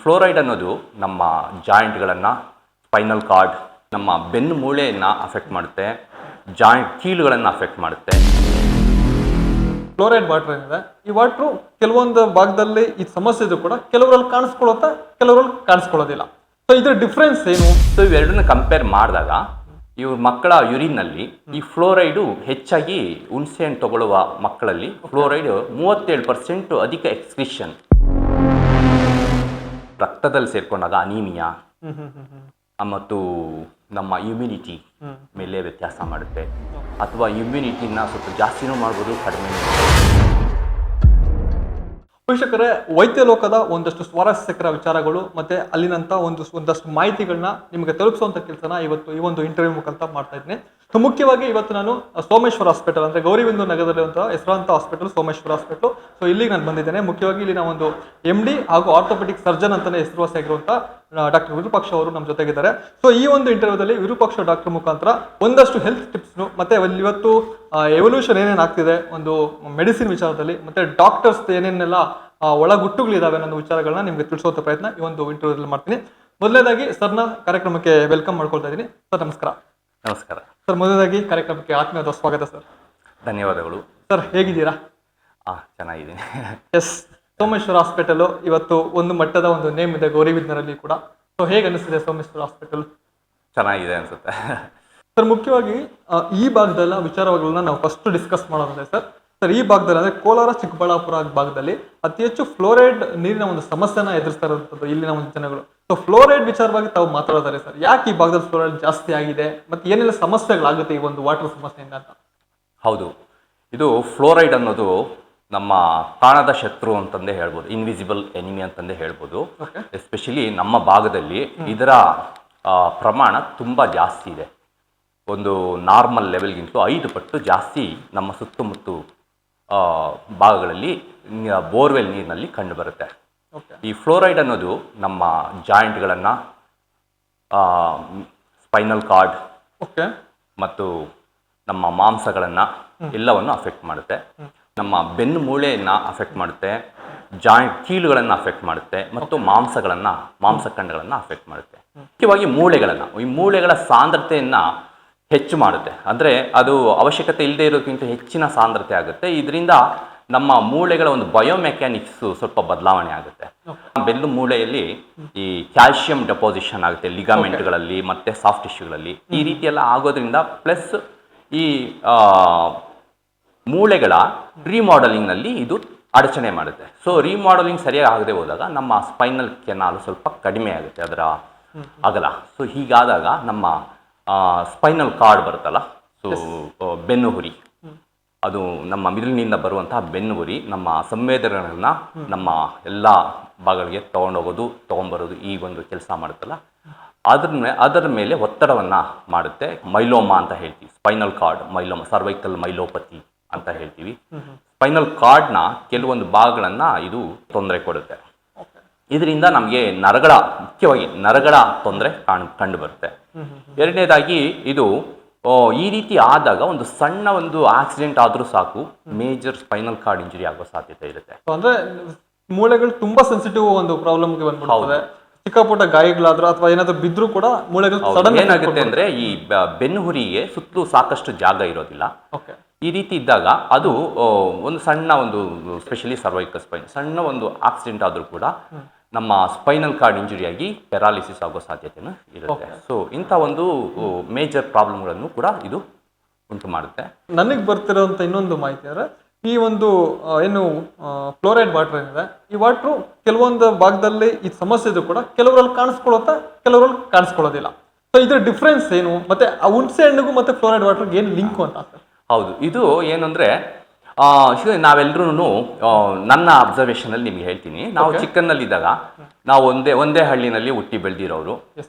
Fluoride ಅನ್ನೋದು ನಮ್ಮ ಜಾಯಿಂಟ್ಗಳನ್ನು, spinal cord, ನಮ್ಮ ಬೆನ್ನು ಮೂಳೆಯನ್ನು ಅಫೆಕ್ಟ್ ಮಾಡುತ್ತೆ, ಜಾಯಿಂಟ್ ಕೀಲುಗಳನ್ನು ಅಫೆಕ್ಟ್ ಮಾಡುತ್ತೆ. ಫ್ಲೋರೈಡ್ ವಾಟರ್ ಏನಿದೆ, ಈ ವಾಟ್ರು ಕೆಲವೊಂದು ಭಾಗದಲ್ಲಿ ಈ ಸಮಸ್ಯೆ ಇದ್ರೂ ಕೂಡ ಕೆಲವರಲ್ಲಿ ಕಾಣಿಸ್ಕೊಳ್ಳುತ್ತೆ, ಕೆಲವರಲ್ಲಿ ಕಾಣಿಸ್ಕೊಳ್ಳೋದಿಲ್ಲ. ಸೊ ಇದ್ರ ಡಿಫ್ರೆನ್ಸ್ ಏನು? ಸೊ ಇವೆರಡನ್ನ ಕಂಪೇರ್ ಮಾಡಿದಾಗ ಇವ್ರ ಮಕ್ಕಳ ಯೂರಿನ್ನಲ್ಲಿ ಈ ಫ್ಲೋರೈಡು ಹೆಚ್ಚಾಗಿ ಹುಣಸೆಹಣ್ಣು ತಗೊಳ್ಳುವ ಮಕ್ಕಳಲ್ಲಿ ಫ್ಲೋರೈಡ್ 37% ಅಧಿಕ ಎಕ್ಸ್ಕ್ರಿಷನ್. ರಕ್ತದಲ್ಲಿ ಸೇರ್ಕೊಂಡಾಗ ಅನೀಮಿಯಾ ಮತ್ತು ನಮ್ಮ ಇಮ್ಯುನಿಟಿ ಮೇಲೆ ವ್ಯತ್ಯಾಸ ಮಾಡುತ್ತೆ. ಅಥವಾ ಇಮ್ಯುನಿಟಿನ ಸ್ವಲ್ಪ ಜಾಸ್ತಿನೂ ಮಾಡ್ಬೋದು, ಕಡಿಮೆ. ವೀಕ್ಷಕರೇ, ವೈದ್ಯ ಲೋಕದ ಒಂದಷ್ಟು ಸ್ವಾರಸ್ಯಕರ ವಿಚಾರಗಳು ಮತ್ತೆ ಅಲ್ಲಿನಂತ ಒಂದಷ್ಟು ಮಾಹಿತಿಗಳನ್ನ ನಿಮಗೆ ತಲುಪಿಸುವಂತ ಕೆಲಸನ ಇವತ್ತು ಈ ಒಂದು ಇಂಟರ್ವ್ಯೂ ಮುಖಾಂತರ ಮಾಡ್ತಾ ಇದ್ದೀನಿ. ಸೊ ಮುಖ್ಯವಾಗಿ ಇವತ್ತು ನಾನು ಸೋಮೇಶ್ವರ ಹಾಸ್ಪಿಟಲ್ ಅಂದ್ರೆ ಗೌರಿಬಿಂದು ನಗರದಲ್ಲಿರುವಂತಹ ಹೆಸರಾಂತ ಹಾಸ್ಪಿಟಲ್ ಸೋಮೇಶ್ವರ ಹಾಸ್ಪಿಟಲ್. ಸೊ ಇಲ್ಲಿಗೆ ನಾನು ಬಂದಿದ್ದೇನೆ. ಮುಖ್ಯವಾಗಿ ಇಲ್ಲಿನ ಒಂದು MD ಹಾಗೂ ಆರ್ಥೋಪೆಡಿಕ್ ಸರ್ಜನ್ ಅಂತಾನೆ ಹೆಸರುವಾಸಿಯಾಗಿರುವಂತಹ ಡಾಕ್ಟರ್ ವಿರೂಪಾಕ್ಷ ಅವರು ನಮ್ಮ ಜೊತೆಗಿದ್ದಾರೆ. ಸೊ ಈ ಒಂದು ಇಂಟರ್ವ್ಯೂದಲ್ಲಿ ವಿರೂಪಾಕ್ಷ ಡಾಕ್ಟರ್ ಮುಖಾಂತರ ಒಂದಷ್ಟು ಹೆಲ್ತ್ ಟಿಪ್ಸ್ ಮತ್ತೆ ಇವತ್ತು ಎವಲ್ಯೂಷನ್ ಏನೇನು ಆಗ್ತಿದೆ ಒಂದು ಮೆಡಿಸಿನ್ ವಿಚಾರದಲ್ಲಿ, ಮತ್ತೆ ಡಾಕ್ಟರ್ಸ್ ಏನೇನೆಲ್ಲ ಒಳಗುಟ್ಟುಗಳಿದಾವೆ ಅನ್ನೋ ವಿಚಾರಗಳನ್ನ ನಿಮ್ಗೆ ತಿಳಿಸುವಂತ ಪ್ರಯತ್ನ ಈ ಒಂದು ಇಂಟರ್ವ್ಯೂದಲ್ಲಿ ಮಾಡ್ತೀನಿ. ಮೊದಲನೇದಾಗಿ ಸರ್ನ ಕಾರ್ಯಕ್ರಮಕ್ಕೆ ವೆಲ್ಕಮ್ ಮಾಡ್ಕೊಳ್ತಾ ಇದ್ದೀನಿ. ಸರ್ ನಮಸ್ಕಾರ. ನಮಸ್ಕಾರ ಸರ್, ಮೊದಲನೇದಾಗಿ ಕಾರ್ಯಕ್ರಮಕ್ಕೆ ಆತ್ಮೀಯವಾದ ಸ್ವಾಗತ ಸರ್. ಧನ್ಯವಾದಗಳು ಸರ್, ಹೇಗಿದ್ದೀರಾ? ಚೆನ್ನಾಗಿದ್ದೀನಿ. ಎಸ್, ಸೋಮೇಶ್ವರ ಹಾಸ್ಪಿಟಲ್ ಇವತ್ತು ಒಂದು ಮಟ್ಟದ ಒಂದು ನೇಮ್ ಇದೆ ಗೌರಿಬಿದನೂರಲ್ಲಿ ಕೂಡ. ಸೊ ಹೇಗೆ ಅನಿಸ್ತಿದೆ ಸೋಮೇಶ್ವರ ಹಾಸ್ಪಿಟಲ್? ಚೆನ್ನಾಗಿದೆ ಅನ್ಸುತ್ತೆ. ಸರ್, ಮುಖ್ಯವಾಗಿ ಈ ಭಾಗದಲ್ಲ ವಿಚಾರಗಳನ್ನ ನಾವು ಫಸ್ಟ್ ಡಿಸ್ಕಸ್ ಮಾಡೋದಿದೆ ಸರ್. ಈ ಭಾಗದಲ್ಲಿ ಅಂದ್ರೆ ಕೋಲಾರ ಚಿಕ್ಕಬಳ್ಳಾಪುರ ಭಾಗದಲ್ಲಿ ಅತಿ ಹೆಚ್ಚು ಫ್ಲೋರೈಡ್ ನೀರಿನ ಒಂದು ಸಮಸ್ಯೆನ ಎದುರಿಸ್ತಾ ಇರುವಂತದ್ದು ಇಲ್ಲಿನ ಒಂದು ಜನಗಳು. ಸೊ ಫ್ಲೋರೈಡ್ ವಿಚಾರವಾಗಿ ತಾವು ಮಾತಾಡೋದಾರೆ ಸರ್, ಯಾಕೆ ಈ ಭಾಗದಲ್ಲಿ ಫ್ಲೋರೈಡ್ ಜಾಸ್ತಿ ಆಗಿದೆ ಮತ್ತೆ ಏನೆಲ್ಲ ಸಮಸ್ಯೆಗಳಾಗುತ್ತೆ ಈ ಒಂದು ವಾಟರ್ ಸಮಸ್ಯೆಯಿಂದ ಅಂತ? ಹೌದು, ಇದು ಫ್ಲೋರೈಡ್ ಅನ್ನೋದು ನಮ್ಮ ಕಾಣದ ಶತ್ರು ಅಂತಂದೇ ಹೇಳ್ಬೋದು, ಇನ್ವಿಸಿಬಲ್ ಎನಿಮಿ ಅಂತಂದೇ ಹೇಳ್ಬೋದು. ಎಸ್ಪೆಷಲಿ ನಮ್ಮ ಭಾಗದಲ್ಲಿ ಇದರ ಪ್ರಮಾಣ ತುಂಬ ಜಾಸ್ತಿ ಇದೆ. ಒಂದು ನಾರ್ಮಲ್ ಲೆವೆಲ್ಗಿಂತಲೂ 5 ಪಟ್ಟು ಜಾಸ್ತಿ ನಮ್ಮ ಸುತ್ತಮುತ್ತ ಭಾಗಗಳಲ್ಲಿ ಬೋರ್ವೆಲ್ ನೀರಿನಲ್ಲಿ ಕಂಡುಬರುತ್ತೆ. ಈ ಫ್ಲೋರೈಡ್ ಅನ್ನೋದು ನಮ್ಮ ಜಾಯಿಂಟ್ಗಳನ್ನು, ಸ್ಪೈನಲ್ ಕಾರ್ಡ್ ಮತ್ತು ನಮ್ಮ ಮಾಂಸಗಳನ್ನು ಎಲ್ಲವನ್ನು ಅಫೆಕ್ಟ್ ಮಾಡುತ್ತೆ. ನಮ್ಮ ಬೆನ್ನು ಮೂಳೆಯನ್ನು ಅಫೆಕ್ಟ್ ಮಾಡುತ್ತೆ, ಜಾಯಿಂಟ್ ಕೀಲುಗಳನ್ನು ಅಫೆಕ್ಟ್ ಮಾಡುತ್ತೆ ಮತ್ತು ಮಾಂಸಖಂಡಗಳನ್ನು ಅಫೆಕ್ಟ್ ಮಾಡುತ್ತೆ. ಮುಖ್ಯವಾಗಿ ಈ ಮೂಳೆಗಳ ಸಾಂದ್ರತೆಯನ್ನು ಹೆಚ್ಚು ಮಾಡುತ್ತೆ. ಅಂದರೆ ಅದು ಅವಶ್ಯಕತೆ ಇಲ್ಲದೆ ಇರೋದಕ್ಕಿಂತ ಹೆಚ್ಚಿನ ಸಾಂದ್ರತೆ ಆಗುತ್ತೆ. ಇದರಿಂದ ನಮ್ಮ ಮೂಳೆಗಳ ಒಂದು ಬಯೋಮೆಕ್ಯಾನಿಕ್ಸು ಸ್ವಲ್ಪ ಬದಲಾವಣೆ ಆಗುತ್ತೆ. ಬೆನ್ನು ಮೂಳೆಯಲ್ಲಿ ಈ ಕ್ಯಾಲ್ಸಿಯಂ ಡೆಪಾಸಿಷನ್ ಆಗುತ್ತೆ ಲಿಗಾಮೆಂಟ್ಗಳಲ್ಲಿ ಮತ್ತು ಸಾಫ್ಟ್ ಟಿಶ್ಯೂಗಳಲ್ಲಿ. ಈ ರೀತಿ ಎಲ್ಲ ಆಗೋದ್ರಿಂದ ಪ್ಲಸ್ ಈ ಮೂಳೆಗಳ ರೀಮಾಡೆಲಿಂಗ್ನಲ್ಲಿ ಇದು ಅಡಚಣೆ ಮಾಡುತ್ತೆ. ಸೊ ರೀಮಾಡೆಲಿಂಗ್ ಸರಿಯಾಗಿ ಆಗದೆ ಹೋದಾಗ ನಮ್ಮ ಸ್ಪೈನಲ್ ಕೆನಾಲ್ ಸ್ವಲ್ಪ ಕಡಿಮೆ ಆಗುತ್ತೆ, ಅದರ ಅಗಲ. ಸೊ ಹೀಗಾದಾಗ ನಮ್ಮ ಸ್ಪೈನಲ್ ಕಾರ್ಡ್ ಬರುತ್ತಲ್ಲ, ಸೊ ಬೆನ್ನು ಹುರಿ, ಅದು ನಮ್ಮ ಮಿದುಳಿನಿಂದ ಬರುವಂತಹ ಬೆನ್ನು ಹುರಿ ನಮ್ಮ ಸಂವೇದನೆಗಳನ್ನ ನಮ್ಮ ಎಲ್ಲ ಭಾಗಗಳಿಗೆ ತೊಗೊಂಬರೋದು ಈ ಒಂದು ಕೆಲಸ ಮಾಡುತ್ತಲ್ಲ, ಅದರ ಮೇಲೆ ಒತ್ತಡವನ್ನು ಮಾಡುತ್ತೆ. ಮೈಲೋಮಾ ಅಂತ ಹೇಳ್ತೀವಿ, ಸ್ಪೈನಲ್ ಕಾರ್ಡ್ ಮೈಲೋಮಾ, ಸರ್ವೈಕಲ್ ಮೈಲೋಪತಿ ಅಂತ ಹೇಳ್ತೀವಿ. ಸ್ಪೈನಲ್ ಕಾರ್ಡ್ನ ಕೆಲವೊಂದು ಭಾಗಗಳನ್ನು ಇದು ತೊಂದರೆ ಕೊಡುತ್ತೆ. ಇದರಿಂದ ನಮಗೆ ಮುಖ್ಯವಾಗಿ ನರಗಳ ತೊಂದರೆ ಕಂಡು ಬರುತ್ತೆ. ಎರಡನೇದಾಗಿ ಇದು ಈ ರೀತಿ ಆದಾಗ ಒಂದು ಸಣ್ಣ ಒಂದು ಆಕ್ಸಿಡೆಂಟ್ ಆದರೂ ಸಾಕು, ಮೇಜರ್ ಸ್ಪೈನಲ್ ಕಾರ್ಡ್ ಇಂಜುರಿ ಆಗೋ ಸಾಧ್ಯತೆ ಇರುತ್ತೆ. ಅಂದ್ರೆ ಮೂಳೆಗಳು ತುಂಬಾ ಸೆನ್ಸಿಟಿವ್ ಒಂದು ಪ್ರಾಬ್ಲಮ್ಗೆ ಬಂದ್ಬಿಡುತ್ತೆ. ಚಿಕ್ಕಪುಟ್ಟ ಗಾಯಗಳಾದ್ರೂ ಅಥವಾ ಏನಾದ್ರೂ ಬಿದ್ರೂ ಕೂಡ ಮೂಳೆಗಳು ಸಡನ್ ಏನಾಗುತ್ತೆ ಅಂದ್ರೆ ಈ ಬೆನ್ನು ಹುರಿಗೆ ಸುತ್ತಲೂ ಸಾಕಷ್ಟು ಜಾಗ ಇರೋದಿಲ್ಲ. ಈ ರೀತಿ ಇದ್ದಾಗ ಅದು ಒಂದು ಸಣ್ಣ ಒಂದು ಸ್ಪೆಷಲಿ ಸರ್ವೈಕಲ್ ಸ್ಪೈನ್ ಸಣ್ಣ ಒಂದು ಆಕ್ಸಿಡೆಂಟ್ ಆದರೂ ಕೂಡ ನಮ್ಮ ಸ್ಪೈನಲ್ ಕಾರ್ಡ್ ಇಂಜುರಿ ಆಗಿ ಪ್ಯಾರಾಲಿಸಿಸ್ ಆಗೋ ಸಾಧ್ಯತೆನೂ ಇರುತ್ತೆ. ಸೊ ಇಂಥ ಒಂದು ಮೇಜರ್ ಪ್ರಾಬ್ಲಮ್ಗಳನ್ನು ಕೂಡ ಇದು ಉಂಟು ಮಾಡುತ್ತೆ. ನನಗೆ ಬರ್ತಿರೋಂಥ ಇನ್ನೊಂದು ಮಾಹಿತಿ ಅಂದರೆ ಈ ಒಂದು ಏನು ಫ್ಲೋರೈಡ್ ವಾಟರ್ ಏನಿದೆ, ಈ ವಾಟ್ರು ಕೆಲವೊಂದು ಭಾಗದಲ್ಲಿ ಈ ಸಮಸ್ಯೆ ಇದ್ರೂ ಕೂಡ ಕೆಲವರಲ್ಲಿ ಕಾಣಿಸ್ಕೊಳ್ಳುತ್ತೆ, ಕೆಲವರಲ್ಲಿ ಕಾಣಿಸ್ಕೊಳ್ಳೋದಿಲ್ಲ. ಸೊ ಇದ್ರ ಡಿಫ್ರೆನ್ಸ್ ಏನು, ಮತ್ತೆ ಆ ಹುಣಸೆ ಹಣ್ಣಿಗೂ ಮತ್ತೆ ಫ್ಲೋರೈಡ್ ವಾಟರ್ಗೆ ಏನು ಲಿಂಕು ಅಂತ? ಹೌದು, ಇದು ಏನಂದ್ರೆ ನಾವೆಲ್ಲರೂ ನನ್ನ ಅಬ್ಸರ್ವೇಷನಲ್ಲಿ ನಿಮ್ಗೆ ಹೇಳ್ತೀನಿ. ನಾವು ಚಿಕ್ಕನ್ನಲ್ಲಿದ್ದಾಗ ನಾವು ಒಂದೇ ಹಳ್ಳಿನಲ್ಲಿ ಹುಟ್ಟಿ ಬೆಳೆದಿರೋರು,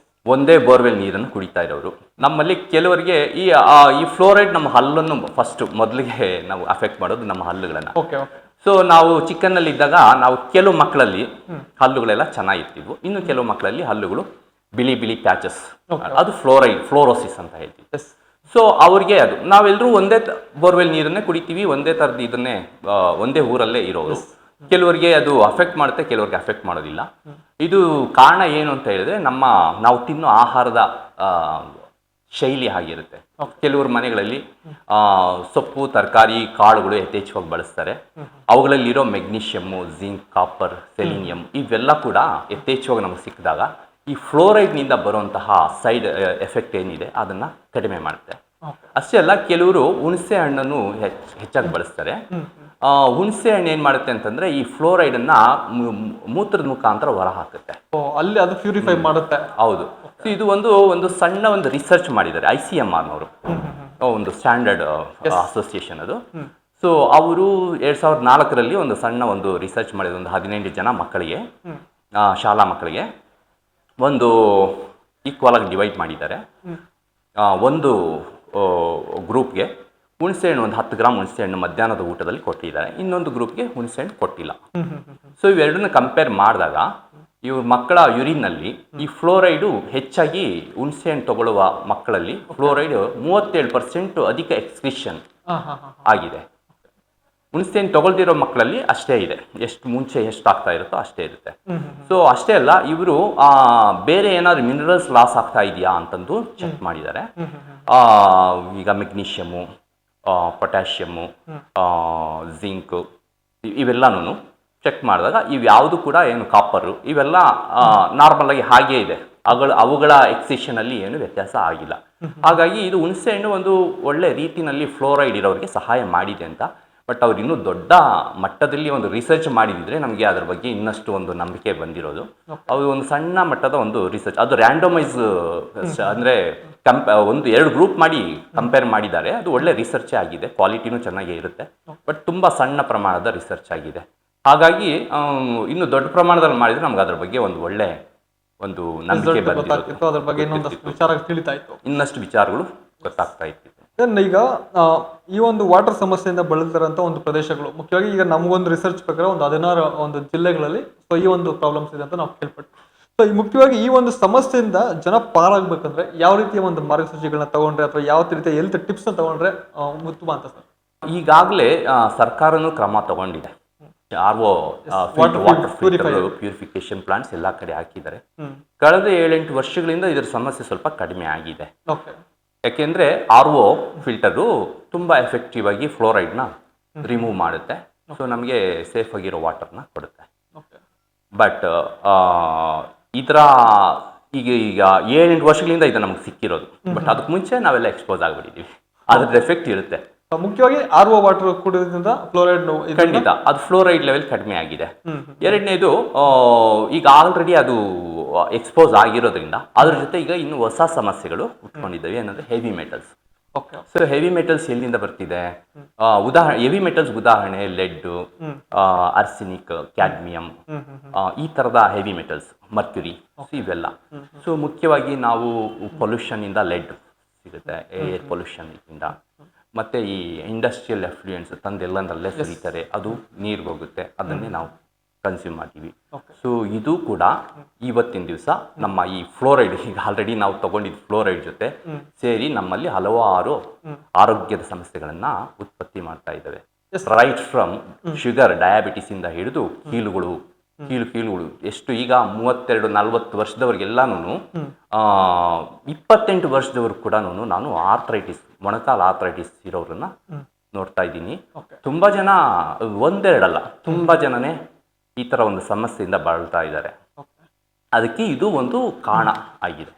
ಒಂದೇ ಬೋರ್ವೆಲ್ ನೀರನ್ನು ಕುಡಿತಾ ಇರೋರು. ನಮ್ಮಲ್ಲಿ ಕೆಲವರಿಗೆ ಈ ಫ್ಲೋರೈಡ್ ನಮ್ಮ ಹಲ್ಲನ್ನು ಮೊದಲಿಗೆ ನಾವು ಅಫೆಕ್ಟ್ ಮಾಡೋದು ನಮ್ಮ ಹಲ್ಲುಗಳನ್ನು. ಸೊ ನಾವು ಚಿಕ್ಕನ್ನಲ್ಲಿದ್ದಾಗ ನಾವು ಕೆಲವು ಮಕ್ಕಳಲ್ಲಿ ಹಲ್ಲುಗಳೆಲ್ಲ ಚೆನ್ನಾಗಿರ್ತಿದ್ವು, ಇನ್ನು ಕೆಲವು ಮಕ್ಕಳಲ್ಲಿ ಹಲ್ಲುಗಳು ಬಿಳಿ ಪ್ಯಾಚಸ್, ಅದು ಫ್ಲೋರೋಸಿಸ್ ಅಂತ ಹೇಳ್ತೀವಿ. ಸೊ ಅವ್ರಿಗೆ ಅದು ನಾವೆಲ್ಲರೂ ಒಂದೇ ಬೋರ್ವೆಲ್ ನೀರನ್ನೇ ಕುಡಿತೀವಿ, ಒಂದೇ ಥರದ್ದು ಇದನ್ನೇ ಒಂದೇ ಊರಲ್ಲೇ ಇರೋರು. ಕೆಲವರಿಗೆ ಅದು ಅಫೆಕ್ಟ್ ಮಾಡುತ್ತೆ, ಕೆಲವರಿಗೆ ಅಫೆಕ್ಟ್ ಮಾಡೋದಿಲ್ಲ. ಇದು ಕಾರಣ ಏನು ಅಂತ ಹೇಳಿದ್ರೆ ನಾವು ತಿನ್ನೋ ಆಹಾರದ ಶೈಲಿ ಆಗಿರುತ್ತೆ. ಕೆಲವ್ರ ಮನೆಗಳಲ್ಲಿ ಸೊಪ್ಪು ತರಕಾರಿ ಕಾಳುಗಳು ಯಥೇಚ್ಛವಾಗಿ ಬಳಸ್ತಾರೆ. ಅವುಗಳಲ್ಲಿರೋ ಮೆಗ್ನೀಷಿಯಮ್ಮು, ಜಿಂಕ್, ಕಾಪರ್, ಸೆಲಿನಿಯಂ ಇವೆಲ್ಲ ಕೂಡ ಯಥೇಚ್ಛವಾಗಿ ನಮಗೆ ಸಿಕ್ಕಿದಾಗ ಈ ಫ್ಲೋರೈಡ್ನಿಂದ ಬರುವಂತಹ ಸೈಡ್ ಎಫೆಕ್ಟ್ ಏನಿದೆ ಅದನ್ನು ಕಡಿಮೆ ಮಾಡುತ್ತೆ. ಅಷ್ಟೇ ಅಲ್ಲ, ಕೆಲವರು ಹುಣಸೆ ಹಣ್ಣನ್ನು ಹೆಚ್ಚಾಗಿ ಬಳಸ್ತಾರೆ. ಹುಣಸೆ ಹಣ್ಣು ಏನು ಮಾಡುತ್ತೆ ಅಂತಂದ್ರೆ ಈ ಫ್ಲೋರೈಡನ್ನು ಮೂತ್ರದ ಮುಖಾಂತರ ಹೊರ ಹಾಕುತ್ತೆ. ಅಲ್ಲಿ ಅದು ಪ್ಯೂರಿಫೈ ಮಾಡುತ್ತೆ. ಹೌದು. ಸೊ ಇದು ಒಂದು ಸಣ್ಣ ಒಂದು ರಿಸರ್ಚ್ ಮಾಡಿದ್ದಾರೆ ICMRನವರು, ಒಂದು ಸ್ಟ್ಯಾಂಡರ್ಡ್ ಅಸೋಸಿಯೇಷನ್ ಅದು. ಸೊ ಅವರು 2004ರಲ್ಲಿ ಒಂದು ಸಣ್ಣ ಒಂದು ರಿಸರ್ಚ್ ಮಾಡಿದ್ರು. ಒಂದು 15 ಜನ ಮಕ್ಕಳಿಗೆ, ಶಾಲಾ ಮಕ್ಕಳಿಗೆ ಒಂದು ಈಕ್ವಲ್ ಆಗಿ ಡಿವೈಡ್ ಮಾಡಿದ್ದಾರೆ. ಒಂದು ಗ್ರೂಪ್ಗೆ ಹುಣಸೆ ಹಣ್ಣು, ಒಂದು 10 ಗ್ರಾಮ್ ಹುಣಸೆ ಹಣ್ಣು ಮಧ್ಯಾಹ್ನದ ಊಟದಲ್ಲಿ ಕೊಟ್ಟಿದ್ದಾರೆ. ಇನ್ನೊಂದು ಗ್ರೂಪ್ಗೆ ಹುಣಸೆ ಹಣ್ಣು ಕೊಟ್ಟಿಲ್ಲ. ಸೊ ಇವೆರಡನ್ನ ಕಂಪೇರ್ ಮಾಡಿದಾಗ ಇವ್ರ ಮಕ್ಕಳ ಯುರಿನ್ನಲ್ಲಿ ಈ ಫ್ಲೋರೈಡು ಹೆಚ್ಚಾಗಿ, ಹುಣಸೆ ಹಣ್ಣು ತಗೊಳ್ಳುವ ಮಕ್ಕಳಲ್ಲಿ ಫ್ಲೋರೈಡ್ 37% ಅಧಿಕ ಎಕ್ಸ್ಕ್ರಿಷನ್ ಆಗಿದೆ. ಹುಣಸೆ ಹಣ್ಣು ತಗೊಳ್ದಿರೋ ಮಕ್ಕಳಲ್ಲಿ ಅಷ್ಟೇ ಇದೆ, ಮುಂಚೆ ಎಷ್ಟು ಆಗ್ತಾ ಇರುತ್ತೋ ಅಷ್ಟೇ ಇರುತ್ತೆ. ಸೊ ಅಷ್ಟೇ ಅಲ್ಲ, ಇವರು ಬೇರೆ ಏನಾದ್ರು ಮಿನರಲ್ಸ್ ಲಾಸ್ ಆಗ್ತಾ ಇದೆಯಾ ಅಂತಂದು ಚೆಕ್ ಮಾಡಿದ್ದಾರೆ. ಈಗ ಮೆಗ್ನೀಷಿಯಮು, ಪೊಟ್ಯಾಷಿಯಮ್ಮು, ಜಿಂಕು ಇವೆಲ್ಲನೂ ಚೆಕ್ ಮಾಡಿದಾಗ ಇವ್ಯಾವುದು ಕೂಡ ಏನು ಕಾಪರು ಇವೆಲ್ಲ ನಾರ್ಮಲ್ ಆಗಿ ಹಾಗೇ ಇದೆ. ಅವುಗಳ ಎಕ್ಸಿಷನಲ್ಲಿ ಏನು ವ್ಯತ್ಯಾಸ ಆಗಿಲ್ಲ. ಹಾಗಾಗಿ ಇದು ಹುಣಸೆ ಹಣ್ಣು ಒಂದು ಒಳ್ಳೆ ರೀತಿಯಲ್ಲಿ ಫ್ಲೋರೈಡ್ ಇರೋರಿಗೆ ಸಹಾಯ ಮಾಡಿದೆ ಅಂತ. ಬಟ್ ಅವ್ರು ಇನ್ನೂ ದೊಡ್ಡ ಮಟ್ಟದಲ್ಲಿ ಒಂದು ರಿಸರ್ಚ್ ಮಾಡಿದಿದ್ರೆ ನಮಗೆ ಅದ್ರ ಬಗ್ಗೆ ಇನ್ನಷ್ಟು ಒಂದು ನಂಬಿಕೆ ಬಂದಿರೋದು. ಅವರು ಒಂದು ಸಣ್ಣ ಮಟ್ಟದ ಒಂದು ರಿಸರ್ಚ್, ಅದು ರ್ಯಾಂಡಮೈಸ್ ಅಂದರೆ ಒಂದು 2 ಗ್ರೂಪ್ ಮಾಡಿ ಕಂಪೇರ್ ಮಾಡಿದ್ದಾರೆ. ಅದು ಒಳ್ಳೆ ರಿಸರ್ಚೇ ಆಗಿದೆ, ಕ್ವಾಲಿಟಿನೂ ಚೆನ್ನಾಗೇ ಇರುತ್ತೆ. ಬಟ್ ತುಂಬ ಸಣ್ಣ ಪ್ರಮಾಣದ ರಿಸರ್ಚ್ ಆಗಿದೆ. ಹಾಗಾಗಿ ಇನ್ನು ದೊಡ್ಡ ಪ್ರಮಾಣದಲ್ಲಿ ಮಾಡಿದ್ರೆ ನಮ್ಗೆ ಅದ್ರ ಬಗ್ಗೆ ಒಂದು ಒಳ್ಳೆ ಒಂದು ನಂಬಿಕೆ ಬಂದಿತ್ತು, ಅದ್ರ ಬಗ್ಗೆ ವಿಚಾರ ತಿಳಿತಾ ಇತ್ತು, ಇನ್ನಷ್ಟು ವಿಚಾರಗಳು ಗೊತ್ತಾಗ್ತಾ ಇತ್ತು. ಈಗ ಈ ಒಂದು ವಾಟರ್ ಸಮಸ್ಯೆಯಿಂದ ಬಳಲ್ತಿರೋಂಥ ಒಂದು ಪ್ರದೇಶಗಳು, ಮುಖ್ಯವಾಗಿ ಈಗ ನಮಗೊಂದು ರಿಸರ್ಚ್ ಪ್ರಕಾರ ಒಂದು 16 ಒಂದು ಜಿಲ್ಲೆಗಳಲ್ಲಿ ಸೊ ಈ ಒಂದು ಪ್ರಾಬ್ಲಮ್ಸ್ ಇದೆ ಅಂತ ನಾವು ಕೇಳ್ಪಟ್ಟು. ಸೊ ಮುಖ್ಯವಾಗಿ ಈ ಒಂದು ಸಮಸ್ಯೆಯಿಂದ ಜನ ಪಾರಾಗಬೇಕಂದ್ರೆ ಯಾವ ರೀತಿಯ ಒಂದು ಮಾರ್ಗಸೂಚಿಗಳನ್ನ ತಗೊಂಡ್ರೆ ಅಥವಾ ಯಾವ ರೀತಿಯ ಹೆಲ್ತ್ ಟಿಪ್ಸ್ನ ತಗೊಂಡ್ರೆ ಉತ್ತಮ ಅಂತ ಸರ್? ಈಗಾಗಲೇ ಸರ್ಕಾರನೂ ಕ್ರಮ ತಗೊಂಡಿದೆ. RO ವಾಟರ್ ಪ್ಯೂರಿಫಿಕೇಶನ್ ಪ್ಲಾಂಟ್ಸ್ ಎಲ್ಲ ಕಡೆ ಹಾಕಿದ್ದಾರೆ. ಕಳೆದ 7-8 ವರ್ಷಗಳಿಂದ ಇದರ ಸಮಸ್ಯೆ ಸ್ವಲ್ಪ ಕಡಿಮೆ ಆಗಿದೆ. ಯಾಕೆಂದರೆ RO ಫಿಲ್ಟರು ತುಂಬ ಎಫೆಕ್ಟಿವ್ ಆಗಿ ಫ್ಲೋರೈಡ್ನ ರಿಮೂವ್ ಮಾಡುತ್ತೆ. ಸೊ ನಮಗೆ ಸೇಫ್ ಆಗಿರೋ ವಾಟರ್ನ ಕೊಡುತ್ತೆ. ಬಟ್ ಇದರ ಈಗ 7-8 ವರ್ಷಗಳಿಂದ ಇದು ನಮ್ಗೆ ಸಿಕ್ಕಿರೋದು. ಬಟ್ ಅದಕ್ಕೆ ಮುಂಚೆ ನಾವೆಲ್ಲ ಎಕ್ಸ್ಪೋಸ್ ಆಗಿಬಿಟ್ಟಿದ್ದೀವಿ. ಅದ್ರದ್ದು ಎಫೆಕ್ಟ್ ಇರುತ್ತೆ. ಮುಖ್ಯವಾಗಿ RO ವಾಟರ್ ಕುಡಿಯೋದ್ರಿಂದ ಫ್ಲೋರೈಡ್ ಖಂಡಿತ ಅದು ಫ್ಲೋರೈಡ್ ಲೆವೆಲ್ ಕಡಿಮೆ ಆಗಿದೆ. ಎರಡನೇದು, ಈಗ ಆಲ್ರೆಡಿ ಅದು ಎಕ್ಸ್ಪೋಸ್ ಆಗಿರೋದ್ರಿಂದ ಅದ್ರ ಜೊತೆ ಈಗ ಇನ್ನು ಹೊಸ ಸಮಸ್ಯೆಗಳು ಉಟ್ಕೊಂಡಿದ್ದಾವೆ. ಏನಂದ್ರೆ heavy metals. So heavy metals ಎಲ್ಲಿಂದ ಬರ್ತಿದೆ? ಹೆವಿ ಮೆಟಲ್ಸ್ ಉದಾಹರಣೆ ಲೆಡ್, ಆರ್ಸೆನಿಕ್, ಕ್ಯಾಡ್ಮಿಯಂ, ಈ ತರದ ಹೆವಿ ಮೆಟಲ್ಸ್, ಮರ್ಕ್ಯುರಿ, ಇವೆಲ್ಲ. ಸೊ ಮುಖ್ಯವಾಗಿ ನಾವು ಪೊಲ್ಯೂಷನ್ ಇಂದ ಲೆಡ್ ಸಿಗುತ್ತೆ, ಏರ್ ಪೊಲ್ಯೂಷನ್ ಇಂದ. ಮತ್ತು ಈ ಇಂಡಸ್ಟ್ರಿಯಲ್ ಎಫ್ಲೂಯೆನ್ಸ್ ತಂದೆಲ್ಲಂದರಲ್ಲೇ ಸುರಿತಾರೆ, ಅದು ನೀರಿಗೆ ಹೋಗುತ್ತೆ, ಅದನ್ನೇ ನಾವು ಕನ್ಸ್ಯೂಮ್ ಮಾಡ್ತೀವಿ. ಸೊ ಇದು ಕೂಡ ಇವತ್ತಿನ ದಿವಸ ನಮ್ಮ ಈ ಫ್ಲೋರೈಡ್, ಈಗ ಆಲ್ರೆಡಿ ನಾವು ತಗೊಂಡಿದ್ದ ಫ್ಲೋರೈಡ್ ಜೊತೆ ಸೇರಿ ನಮ್ಮಲ್ಲಿ ಹಲವಾರು ಆರೋಗ್ಯದ ಸಮಸ್ಯೆಗಳನ್ನು ಉತ್ಪತ್ತಿ ಮಾಡ್ತಾ ಇದ್ದಾವೆ. ರೈಟ್ ಫ್ರಮ್ ಶುಗರ್, ಡಯಾಬಿಟಿಸ್ ಇಂದ ಹಿಡಿದು ಕೀಲುಗಳು ಎಷ್ಟು ಈಗ 32-40 ವರ್ಷದವ್ರಿಗೆಲ್ಲಾನು 28 ವರ್ಷದವ್ರಿಗೆ ಕೂಡ ನಾನು ಆರ್ಥರೈಟಿಸ್, ಮೊಣಕಾಲು ಆರ್ಥರೈಟಿಸ್ ಇರೋರನ್ನ ನೋಡ್ತಾ ಇದ್ದೀನಿ. ತುಂಬಾ ಜನ, ಒಂದೆರಡಲ್ಲ, ತುಂಬಾ ಜನನೇ ಈ ತರ ಒಂದು ಸಮಸ್ಯೆಯಿಂದ ಬಳಲ್ತಾ ಇದ್ದಾರೆ. ಅದಕ್ಕೆ ಇದು ಒಂದು ಕಾರಣ ಆಗಿದೆ.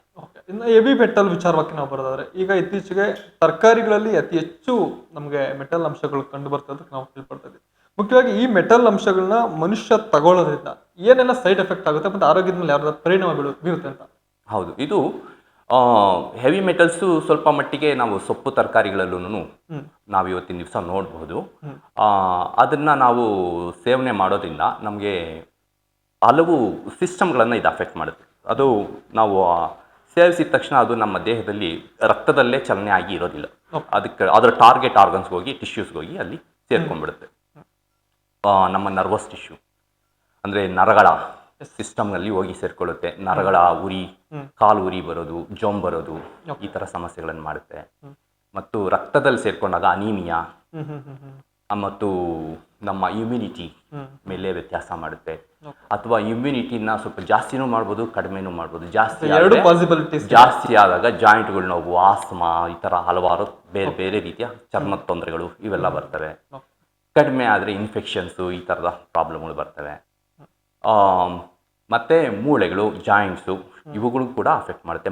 ಇನ್ನು ಹೆವಿ ಮೆಟಲ್ ವಿಚಾರವಾಗಿ ನಾವು ಬರೋದಾದ್ರೆ, ಈಗ ಇತ್ತೀಚೆಗೆ ತರಕಾರಿಗಳಲ್ಲಿ ಅತಿ ಹೆಚ್ಚು ನಮಗೆ ಮೆಟಲ್ ಅಂಶಗಳು ಕಂಡು ಬರ್ತದೆ ನಾವು ತಿಳ್ಕೊಳ್ತಾ ಇದ್ದೀವಿ. ಮುಖ್ಯವಾಗಿ ಈ ಮೆಟಲ್ ಅಂಶಗಳನ್ನ ಮನುಷ್ಯ ತಗೊಳ್ಳೋದ್ರಿಂದ ಏನೆಲ್ಲ ಸೈಡ್ ಎಫೆಕ್ಟ್ ಆಗುತ್ತೆ ಮತ್ತು ಆರೋಗ್ಯದ ಮೇಲೆ ಯಾವ ಪರಿಣಾಮ ಬೀರುತ್ತೆ ಅಂತ? ಹೌದು, ಇದು ಹೆವಿ ಮೆಟಲ್ಸು ಸ್ವಲ್ಪ ಮಟ್ಟಿಗೆ ನಾವು ಸೊಪ್ಪು ತರಕಾರಿಗಳಲ್ಲೂ ನಾವು ಇವತ್ತಿನ ದಿವಸ ನೋಡಬಹುದು. ಅದನ್ನು ನಾವು ಸೇವನೆ ಮಾಡೋದ್ರಿಂದ ನಮಗೆ ಹಲವು ಸಿಸ್ಟಮ್ಗಳನ್ನು ಇದು ಅಫೆಕ್ಟ್ ಮಾಡುತ್ತೆ. ಅದು ನಾವು ಸೇವಿಸಿದ ತಕ್ಷಣ ಅದು ನಮ್ಮ ದೇಹದಲ್ಲಿ ರಕ್ತದಲ್ಲೇ ಚಲನೆ ಆಗಿ ಇರೋದಿಲ್ಲ. ಅದರ ಟಾರ್ಗೆಟ್ ಆರ್ಗನ್ಸ್ಗೆ ಹೋಗಿ, ಟಿಶ್ಯೂಸ್ಗೆ ಹೋಗಿ ಅಲ್ಲಿ ಸೇರ್ಕೊಂಡ್ಬಿಡುತ್ತೆ. ನಮ್ಮ ನರ್ವಸ್ ಟಿಶ್ಯೂ ಅಂದರೆ ನರಗಳ ಸಿಸ್ಟಮ್ನಲ್ಲಿ ಹೋಗಿ ಸೇರ್ಕೊಳ್ಳುತ್ತೆ. ನರಗಳ ಉರಿ, ಕಾಲು ಉರಿ ಬರೋದು, ಜೊಂಬ್ ಬರೋದು, ಈ ಥರ ಸಮಸ್ಯೆಗಳನ್ನು ಮಾಡುತ್ತೆ. ಮತ್ತು ರಕ್ತದಲ್ಲಿ ಸೇರ್ಕೊಂಡಾಗ ಅನೀಮಿಯಾ, ಮತ್ತು ನಮ್ಮ ಇಮ್ಯುನಿಟಿ ಮೇಲೆ ವ್ಯತ್ಯಾಸ ಮಾಡುತ್ತೆ. ಅಥವಾ ಇಮ್ಯುನಿಟಿನ ಸ್ವಲ್ಪ ಜಾಸ್ತಿನೂ ಮಾಡ್ಬೋದು, ಕಡಿಮೆನೂ ಮಾಡ್ಬೋದು. ಎರಡು ಪಾಸಿಬಿಲಿಟೀಸ್. ಜಾಸ್ತಿ ಆದಾಗ ಜಾಯಿಂಟ್ಗಳು ನೋವು, ಆಸ್ತಮಾ, ಈ ಥರ ಹಲವಾರು ಬೇರೆ ಬೇರೆ ರೀತಿಯ ಚರ್ಮದ ತೊಂದರೆಗಳು ಇವೆಲ್ಲ ಬರ್ತವೆ. ಕಡಿಮೆ ಆದರೆ ಇನ್ಫೆಕ್ಷನ್ಸು, ಈ ಥರದ ಪ್ರಾಬ್ಲಮ್ಗಳು ಬರ್ತವೆ. ಮತ್ತು ಮೂಳೆಗಳು, ಜಾಯಿಂಟ್ಸು ಇವುಗಳು ಕೂಡ ಅಫೆಕ್ಟ್ ಮಾಡುತ್ತೆ.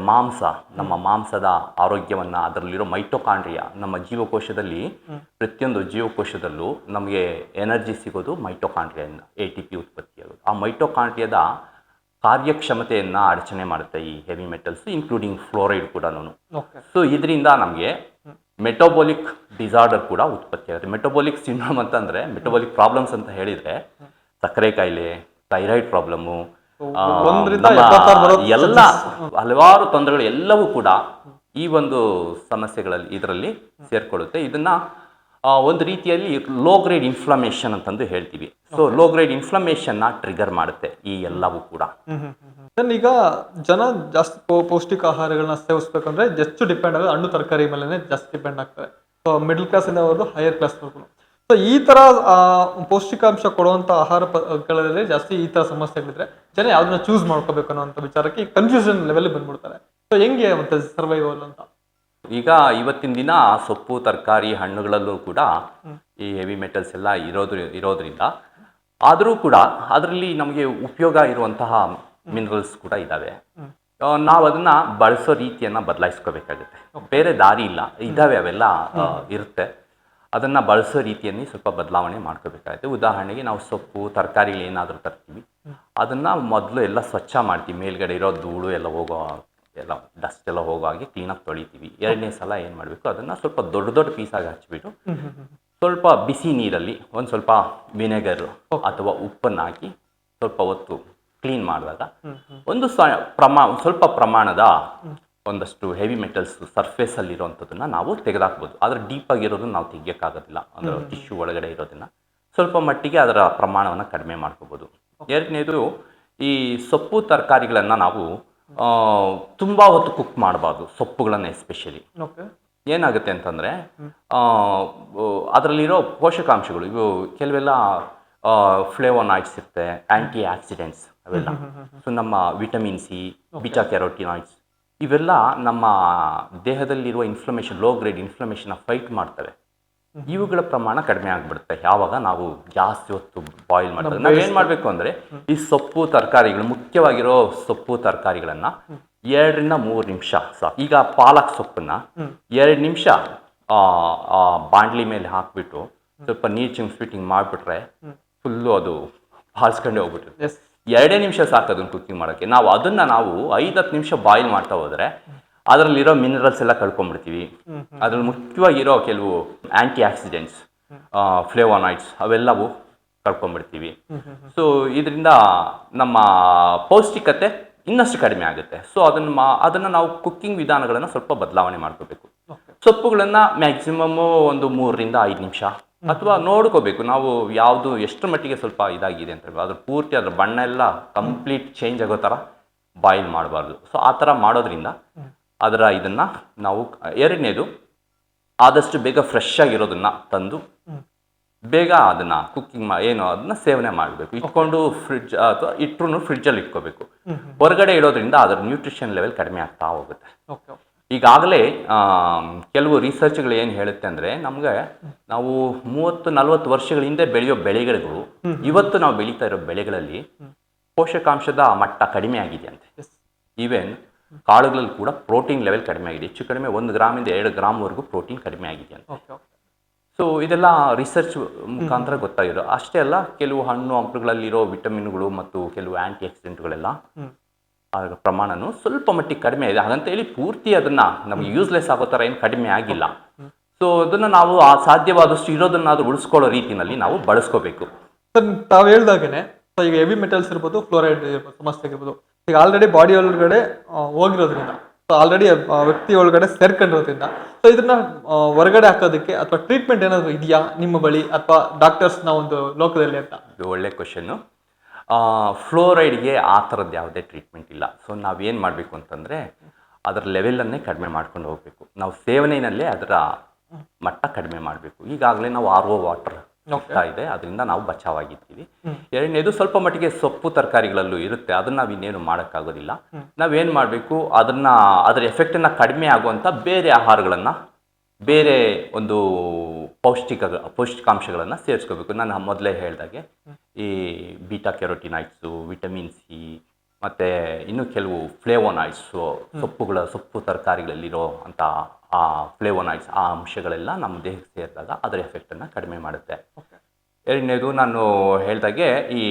ನಮ್ಮ ಮಾಂಸದ ಆರೋಗ್ಯವನ್ನು, ಅದರಲ್ಲಿರೋ ಮೈಟೊಕಾಂಡ್ರಿಯಾ, ನಮ್ಮ ಜೀವಕೋಶದಲ್ಲಿ ಪ್ರತಿಯೊಂದು ಜೀವಕೋಶದಲ್ಲೂ ನಮಗೆ ಎನರ್ಜಿ ಸಿಗೋದು ಮೈಟೊಕಾಂಡ್ರಿಯಿಂದ, ATP ಉತ್ಪತ್ತಿಯಾಗೋದು. ಆ ಮೈಟೊಕಾಂಡ್ರಿಯಾದ ಕಾರ್ಯಕ್ಷಮತೆಯನ್ನು ಅಡಚಣೆ ಮಾಡುತ್ತೆ ಈ ಹೆವಿ ಮೆಟಲ್ಸ್, ಇನ್ಕ್ಲೂಡಿಂಗ್ ಫ್ಲೋರೈಡ್ ಕೂಡ. ಸೊ ಇದರಿಂದ ನಮಗೆ ಮೆಟಬಾಲಿಕ್ ಡಿಸಾರ್ಡರ್ ಕೂಡ ಉತ್ಪತ್ತಿ ಆಗುತ್ತೆ. ಮೆಟಬಾಲಿಕ್ ಸಿಂಡ್ರೋಮ್ ಅಂತಂದರೆ, ಮೆಟಬಾಲಿಕ್ ಪ್ರಾಬ್ಲಮ್ಸ್ ಅಂತ ಹೇಳಿದರೆ ಸಕ್ಕರೆ ಕಾಯಿಲೆ, ಥೈರಾಯ್ಡ್ ಪ್ರಾಬ್ಲಮ್ಮು, ಎಲ್ಲ ಹಲವಾರು ತೊಂದರೆಗಳು ಎಲ್ಲವೂ ಕೂಡ ಈ ಒಂದು ಸಮಸ್ಯೆಗಳಲ್ಲಿ ಇದರಲ್ಲಿ ಸೇರ್ಕೊಳ್ಳುತ್ತೆ. ಇದನ್ನ ಒಂದು ರೀತಿಯಲ್ಲಿ ಲೋ ಗ್ರೇಡ್ ಇನ್ಫ್ಲಮೇಷನ್ ಅಂತಂದು ಹೇಳ್ತೀವಿ. ಸೊ ಲೋ ಗ್ರೇಡ್ ಇನ್ಫ್ಲಮೇಷನ್ನ ಟ್ರಿಗರ್ ಮಾಡುತ್ತೆ ಈ ಎಲ್ಲವೂ ಕೂಡ. ಈಗ ಜನ ಜಾಸ್ತಿ ಪೌಷ್ಟಿಕ ಆಹಾರಗಳನ್ನ ಸೇವಿಸ್ಬೇಕಂದ್ರೆ ಎಷ್ಟು ಡಿಪೆಂಡ್ ಆಗೋದು ಹಣ್ಣು ತರಕಾರಿ ಮೇಲೆ ಜಾಸ್ತಿ ಡಿಪೆಂಡ್ ಆಗ್ತಾರೆ. ಸೊ ಮಿಡಲ್ ಕ್ಲಾಸ್ ಇಂದ ಹೋಗೋದು ಹೈಯರ್ ಕ್ಲಾಸ್ವರೆಗೂ. ಸೊ ಈ ತರ ಪೌಷ್ಟಿಕಾಂಶ ಕೊಡುವಂತ ಆಹಾರಗಳಲ್ಲಿ ಜಾಸ್ತಿ ಈ ತರ ಸಮಸ್ಯೆಗಳಿದ್ರೆ ಜನ ಯಾವ್ದನ್ನ ಚೂಸ್ ಮಾಡ್ಕೋಬೇಕು ಅನ್ನೋ ವಿಚಾರಕ್ಕೆ ಕನ್ಫ್ಯೂಷನ್ ಲೆವೆಲ್ ಬಂದ್ಬಿಡ್ತಾರೆ. ಸೊ ಹೆಂಗೆ ಮತ್ತೆ ಸರ್ವೈವಲ್ ಅಂತ? ಈಗ ಇವತ್ತಿನ ದಿನ ಸೊಪ್ಪು, ತರಕಾರಿ, ಹಣ್ಣುಗಳಲ್ಲೂ ಕೂಡ ಈ ಹೆವಿ ಮೆಟಲ್ಸ್ ಎಲ್ಲ ಇರೋದ್ರಿಂದ, ಆದರೂ ಕೂಡ ಅದರಲ್ಲಿ ನಮಗೆ ಉಪಯೋಗ ಇರುವಂತಹ ಮಿನರಲ್ಸ್ ಕೂಡ ಇದ್ದಾವೆ. ನಾವು ಅದನ್ನ ಬಳಸೋ ರೀತಿಯನ್ನು ಬದಲಾಯಿಸ್ಕೋಬೇಕಾಗುತ್ತೆ. ಬೇರೆ ದಾರಿ ಇಲ್ಲ, ಇದ್ದಾವೆ, ಅವೆಲ್ಲ ಇರುತ್ತೆ. ಅದನ್ನು ಬಳಸೋ ರೀತಿಯಲ್ಲಿ ಸ್ವಲ್ಪ ಬದಲಾವಣೆ ಮಾಡ್ಕೋಬೇಕಾಗುತ್ತೆ. ಉದಾಹರಣೆಗೆ ನಾವು ಸೊಪ್ಪು, ತರಕಾರಿಗಳು ಏನಾದರೂ ತರ್ತೀವಿ, ಅದನ್ನು ಮೊದಲು ಎಲ್ಲ ಸ್ವಚ್ಛ ಮಾಡ್ತೀವಿ. ಮೇಲ್ಗಡೆ ಇರೋ ಧೂಳು ಎಲ್ಲ ಎಲ್ಲ ಡಸ್ಟ್ ಎಲ್ಲ ಹೋಗೋ ಹಾಗೆ ಕ್ಲೀನಾಗಿ ತೊಳಿತೀವಿ. ಎರಡನೇ ಸಲ ಏನು ಮಾಡಬೇಕು, ಅದನ್ನು ಸ್ವಲ್ಪ ದೊಡ್ಡ ದೊಡ್ಡ ಪೀಸಾಗಿ ಹಚ್ಬಿಟ್ಟು ಸ್ವಲ್ಪ ಬಿಸಿ ನೀರಲ್ಲಿ ಒಂದು ಸ್ವಲ್ಪ ವಿನೆಗರ್ ಅಥವಾ ಉಪ್ಪನ್ನು ಹಾಕಿ ಸ್ವಲ್ಪ ಹೊತ್ತು ಕ್ಲೀನ್ ಮಾಡಿದಾಗ ಒಂದು ಸ್ವಲ್ಪ ಪ್ರಮಾಣದ ಒಂದಷ್ಟು ಹೆವಿ ಮೆಟಲ್ಸ್ ಸರ್ಫೇಸಲ್ಲಿರೋವಂಥದ್ದನ್ನು ನಾವು ತೆಗೆದಾಕ್ಬೋದು. ಆದರೆ ಡೀಪಾಗಿರೋದನ್ನು ನಾವು ತೆಗಿಯೋಕ್ಕಾಗೋದಿಲ್ಲ. ಅಂದರೆ ಟಿಶ್ಯೂ ಒಳಗಡೆ ಇರೋದನ್ನು ಸ್ವಲ್ಪ ಮಟ್ಟಿಗೆ ಅದರ ಪ್ರಮಾಣವನ್ನು ಕಡಿಮೆ ಮಾಡ್ಕೋಬೋದು. ಎರಡನೇದು, ಈ ಸೊಪ್ಪು ತರಕಾರಿಗಳನ್ನು ನಾವು ತುಂಬ ಹೊತ್ತು ಕುಕ್ ಮಾಡಬಾರ್ದು. ಸೊಪ್ಪುಗಳನ್ನು ಎಸ್ಪೆಷಲಿ ಏನಾಗುತ್ತೆ ಅಂತಂದರೆ, ಅದರಲ್ಲಿರೋ ಪೋಷಕಾಂಶಗಳು ಇವು ಕೆಲವೆಲ್ಲ ಫ್ಲೇವೋನಾಯ್ಡ್ಸ್ ಇರುತ್ತೆ, ಆ್ಯಂಟಿ ಆಕ್ಸಿಡೆಂಟ್ಸ್ ಅವೆಲ್ಲ. ಸೊ ನಮ್ಮ ವಿಟಮಿನ್ ಸಿ, ಬೀಟಾ ಕ್ಯಾರೋಟಿನಾಯ್ಡ್ಸ್ ಇವೆಲ್ಲ ನಮ್ಮ ದೇಹದಲ್ಲಿರುವ ಇನ್ಫ್ಲಮೇಷನ್, ಲೋ ಗ್ರೇಡ್ ಇನ್ಫ್ಲಮೇಷನ್ನ ಫೈಟ್ ಮಾಡ್ತವೆ. ಇವುಗಳ ಪ್ರಮಾಣ ಕಡಿಮೆ ಆಗಿಬಿಡುತ್ತೆ ಯಾವಾಗ ನಾವು ಜಾಸ್ತಿ ಹೊತ್ತು ಬಾಯ್ಲ್ ಮಾಡ್ತೀವಿ. ನಾವು ಏನು ಮಾಡಬೇಕು ಅಂದರೆ, ಈ ಸೊಪ್ಪು ತರಕಾರಿಗಳು, ಮುಖ್ಯವಾಗಿರೋ ಸೊಪ್ಪು ತರಕಾರಿಗಳನ್ನು 2 ರಿಂದ 3 ನಿಮಿಷ ಸಾಕು. ಈಗ ಪಾಲಕ್ ಸೊಪ್ಪನ್ನ 2 ನಿಮಿಷ ಬಾಂಡ್ಲಿ ಮೇಲೆ ಹಾಕ್ಬಿಟ್ಟು ಸ್ವಲ್ಪ ನೀರು ಚಿಮ್ಸ್ಬಿಟ್ಟು ಹಿಂಗೆ ಮಾಡಿಬಿಟ್ರೆ ಫುಲ್ಲು ಅದು ಬಾಳ್ಸ್ಕೊಂಡೇ ಹೋಗ್ಬಿಟ್ಟಿರುತ್ತೆ. 2 ನಿಮಿಷ ಸಾಕು ಅದನ್ನು ಕುಕ್ಕಿಂಗ್ ಮಾಡೋಕ್ಕೆ. ನಾವು ಅದನ್ನು 5-10 ನಿಮಿಷ ಬಾಯ್ಲ್ ಮಾಡ್ತಾ ಹೋದರೆ ಅದರಲ್ಲಿರೋ ಮಿನರಲ್ಸ್ ಎಲ್ಲ ಕಳ್ಕೊಂಡ್ಬಿಡ್ತೀವಿ. ಅದ್ರಲ್ಲಿ ಮುಖ್ಯವಾಗಿರೋ ಕೆಲವು ಆ್ಯಂಟಿ ಆಕ್ಸಿಡೆಂಟ್ಸ್, ಫ್ಲೇವೋನಾಯ್ಡ್ಸ್ ಅವೆಲ್ಲವೂ ಕಳ್ಕೊಂಡ್ಬಿಡ್ತೀವಿ. ಸೊ ಇದರಿಂದ ನಮ್ಮ ಪೌಷ್ಟಿಕತೆ ಇನ್ನಷ್ಟು ಕಡಿಮೆ ಆಗುತ್ತೆ. ಸೊ ಅದನ್ನು ನಾವು ಕುಕ್ಕಿಂಗ್ ವಿಧಾನಗಳನ್ನು ಸ್ವಲ್ಪ ಬದಲಾವಣೆ ಮಾಡ್ಕೋಬೇಕು. ಸೊಪ್ಪುಗಳನ್ನು ಮ್ಯಾಕ್ಸಿಮಮ್ಮು ಒಂದು 3 ರಿಂದ 5 ನಿಮಿಷ ಅಥವಾ ನೋಡ್ಕೋಬೇಕು ನಾವು ಯಾವುದು ಎಷ್ಟು ಮಟ್ಟಿಗೆ ಸ್ವಲ್ಪ ಇದಾಗಿದೆ ಅಂತ. ಅದ್ರ ಪೂರ್ತಿ ಅದ್ರ ಬಣ್ಣ ಎಲ್ಲ ಕಂಪ್ಲೀಟ್ ಚೇಂಜ್ ಆಗೋ ಥರ ಬಾಯ್ಲ್ ಮಾಡಬಾರ್ದು. ಸೊ ಆ ಥರ ಮಾಡೋದ್ರಿಂದ ಇದನ್ನು ನಾವು, ಎರಡನೇದು, ಆದಷ್ಟು ಬೇಗ ಫ್ರೆಶ್ ಆಗಿರೋದನ್ನು ತಂದು ಬೇಗ ಅದನ್ನು ಕುಕ್ಕಿಂಗ್ ಅದನ್ನು ಸೇವನೆ ಮಾಡಬೇಕು. ಇಟ್ಕೊಂಡು ಫ್ರಿಡ್ಜ್ ಅಥವಾ ಇಟ್ಟರು ಫ್ರಿಡ್ಜಲ್ಲಿ ಇಟ್ಕೋಬೇಕು. ಹೊರಗಡೆ ಇಡೋದ್ರಿಂದ ಅದರ ನ್ಯೂಟ್ರಿಷನ್ ಲೆವೆಲ್ ಕಡಿಮೆ ಆಗ್ತಾ ಹೋಗುತ್ತೆ. ಈಗಾಗಲೇ ಕೆಲವು ರಿಸರ್ಚ್ಗಳು ಏನು ಹೇಳುತ್ತೆ ಅಂದರೆ, ನಮಗೆ ನಾವು 30-40 ವರ್ಷಗಳ ಹಿಂದೆ ಬೆಳೆಯೋ ಬೆಳೆಗಳು ಇವತ್ತು ನಾವು ಬೆಳೀತಾ ಇರೋ ಬೆಳೆಗಳಲ್ಲಿ ಪೋಷಕಾಂಶದ ಮಟ್ಟ ಕಡಿಮೆ ಆಗಿದೆ ಅಂತೆ. ಈವನ್ ಕಾಳುಗಳಲ್ಲಿ ಕೂಡ ಪ್ರೋಟೀನ್ ಲೆವೆಲ್ ಕಡಿಮೆ ಆಗಿದೆ. ಹೆಚ್ಚು ಕಡಿಮೆ 1 ಗ್ರಾಮಿಂದ 2 ಗ್ರಾಮ್ವರೆಗೂ ಪ್ರೋಟೀನ್ ಕಡಿಮೆ ಆಗಿದೆ ಅಂತ. ಸೊ ಇದೆಲ್ಲ ರಿಸರ್ಚ್ ಮುಖಾಂತರ ಗೊತ್ತಾಗಿರೋ. ಅಷ್ಟೇ ಅಲ್ಲ, ಕೆಲವು ಹಣ್ಣು ಹಂಪಲುಗಳಲ್ಲಿರೋ ವಿಟಮಿನ್ಗಳು ಮತ್ತು ಕೆಲವು ಆ್ಯಂಟಿ ಆಕ್ಸಿಡೆಂಟ್ಗಳೆಲ್ಲ ಅದರ ಪ್ರಮಾಣನೂ ಸ್ವಲ್ಪ ಮಟ್ಟಿಗೆ ಕಡಿಮೆ ಇದೆ. ಹಾಗಂತೇಳಿ ಪೂರ್ತಿ ಅದನ್ನು ನಮಗೆ ಯೂಸ್ಲೆಸ್ ಆಗೋ ಥರ ಏನು ಕಡಿಮೆ ಆಗಿಲ್ಲ. ಸೊ ಅದನ್ನು ನಾವು ಸಾಧ್ಯವಾದಷ್ಟು ಇರೋದನ್ನಾದ್ರೂ ಉಳಿಸ್ಕೊಳ್ಳೋ ರೀತಿಯಲ್ಲಿ ನಾವು ಬಳಸ್ಕೋಬೇಕು. ಸರ್, ತಾವು ಹೇಳ್ದಾಗೇನೆ ಈಗ ಹೆವಿ ಮೆಟಲ್ಸ್ ಇರ್ಬೋದು, ಫ್ಲೋರೈಡ್ ಸಮಸ್ಯೆ ಆಗಿರ್ಬೋದು, ಈಗ ಆಲ್ರೆಡಿ ಬಾಡಿ ಒಳಗಡೆ ಹೋಗಿರೋದ್ರಿಂದ, ಸೊ ಆಲ್ರೆಡಿ ವ್ಯಕ್ತಿ ಒಳಗಡೆ ಸೇರ್ಕೊಂಡಿರೋದ್ರಿಂದ, ಸೊ ಇದನ್ನ ಹೊರಗಡೆ ಹಾಕೋದಕ್ಕೆ ಅಥವಾ ಟ್ರೀಟ್ಮೆಂಟ್ ಏನಾದರೂ ಇದೆಯಾ ನಿಮ್ಮ ಬಳಿ ಅಥವಾ ಡಾಕ್ಟರ್ಸ್ನ ಒಂದು ಲೋಕದಲ್ಲಿ ಅಂತ? ಇದು ಒಳ್ಳೆ ಕ್ವಶನ್ನು. ಫ್ಲೋರೈಡ್ಗೆ ಆ ಥರದ್ದು ಯಾವುದೇ ಟ್ರೀಟ್ಮೆಂಟ್ ಇಲ್ಲ. ಸೊ ನಾವೇನು ಮಾಡಬೇಕು ಅಂತಂದರೆ, ಅದರ ಲೆವೆಲನ್ನೇ ಕಡಿಮೆ ಮಾಡ್ಕೊಂಡು ಹೋಗಬೇಕು. ನಾವು ಸೇವನೆಯಲ್ಲೇ ಅದರ ಮಟ್ಟ ಕಡಿಮೆ ಮಾಡಬೇಕು. ಈಗಾಗಲೇ ನಾವು RO ವಾಟರ್ ಸಿಗ್ತಾ ಇದೆ, ಅದರಿಂದ ನಾವು ಬಚಾವಾಗಿರ್ತೀವಿ. ಎರಡನೇದು ಸ್ವಲ್ಪ ಮಟ್ಟಿಗೆ ಸೊಪ್ಪು ತರಕಾರಿಗಳಲ್ಲೂ ಇರುತ್ತೆ, ಅದನ್ನ ನಾವಿನ್ನೇನು ಮಾಡೋಕ್ಕಾಗೋದಿಲ್ಲ. ನಾವೇನು ಮಾಡಬೇಕು, ಅದರ ಎಫೆಕ್ಟನ್ನು ಕಡಿಮೆ ಆಗುವಂಥ ಬೇರೆ ಆಹಾರಗಳನ್ನು, ಬೇರೆ ಒಂದು ಪೌಷ್ಟಿಕಾಂಶಗಳನ್ನು ಸೇರಿಸ್ಕೋಬೇಕು. ನಾನು ಮೊದಲೇ ಹೇಳಿದಾಗೆ ಈ ಬೀಟಾ ಕೆರೋಟಿನಾಯ್ಡ್ಸು, ವಿಟಮಿನ್ ಸಿ, ಮತ್ತು ಇನ್ನು ಕೆಲವು ಫ್ಲೇವೋನಾಯ್ಡ್ಸು, ಸೊಪ್ಪು ತರಕಾರಿಗಳಲ್ಲಿರೋ ಅಂಥ ಆ ಫ್ಲೇವೋನಾಯ್ಡ್ಸ್, ಆ ಅಂಶಗಳೆಲ್ಲ ನಮ್ಮ ದೇಹಕ್ಕೆ ಸೇರಿದಾಗ ಅದರ ಎಫೆಕ್ಟನ್ನು ಕಡಿಮೆ ಮಾಡುತ್ತೆ. ಎರಡನೇದು ನಾನು ಹೇಳ್ದಾಗೆ ಈ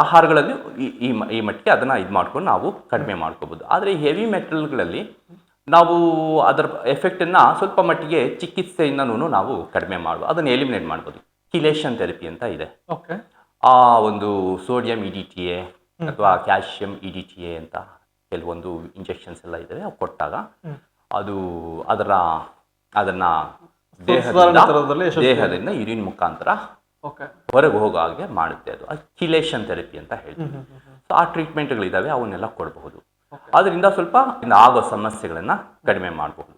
ಆಹಾರಗಳಲ್ಲಿ ಈ ಮಟ್ಟಿಗೆ ಅದನ್ನು ಇದು ಮಾಡ್ಕೊಂಡು ನಾವು ಕಡಿಮೆ ಮಾಡ್ಕೋಬೋದು. ಆದರೆ ಹೆವಿ ಮೆಟಲ್ಗಳಲ್ಲಿ ನಾವು ಅದರ ಎಫೆಕ್ಟನ್ನು ಸ್ವಲ್ಪ ಮಟ್ಟಿಗೆ ಚಿಕಿತ್ಸೆಯಿಂದನೂ ನಾವು ಕಡಿಮೆ ಮಾಡ್ಬೋದು, ಅದನ್ನು ಎಲಿಮಿನೇಟ್ ಮಾಡ್ಬೋದು. ಕಿಲೇಷನ್ ಥೆರಪಿ ಅಂತ ಇದೆ. ಆ ಒಂದು ಸೋಡಿಯಂ EDTA ಅಥವಾ ಕ್ಯಾಲ್ಶಿಯಂ EDTA ಅಂತ ಕೆಲವೊಂದು ಇಂಜೆಕ್ಷನ್ಸ್ ಎಲ್ಲ ಇದ್ದಾವೆ, ಅವು ಕೊಟ್ಟಾಗ ಅದು ಅದನ್ನು ದೇಹದಿಂದ ಯೂರಿನ್ ಮುಖಾಂತರ ಹೊರಗೆ ಹೋಗೋ ಹಾಗೆ ಮಾಡುತ್ತೆ. ಅದು ಕಿಲೇಷನ್ ಥೆರಪಿ ಅಂತ ಹೇಳ್ತೀವಿ. ಸೊ ಆ ಟ್ರೀಟ್ಮೆಂಟ್ಗಳಿದ್ದಾವೆ, ಅವನ್ನೆಲ್ಲ ಕೊಡಬಹುದು. ಅದರಿಂದ ಸ್ವಲ್ಪ ಆಗೋ ಸಮಸ್ಯೆಗಳನ್ನು ಕಡಿಮೆ ಮಾಡಬಹುದು.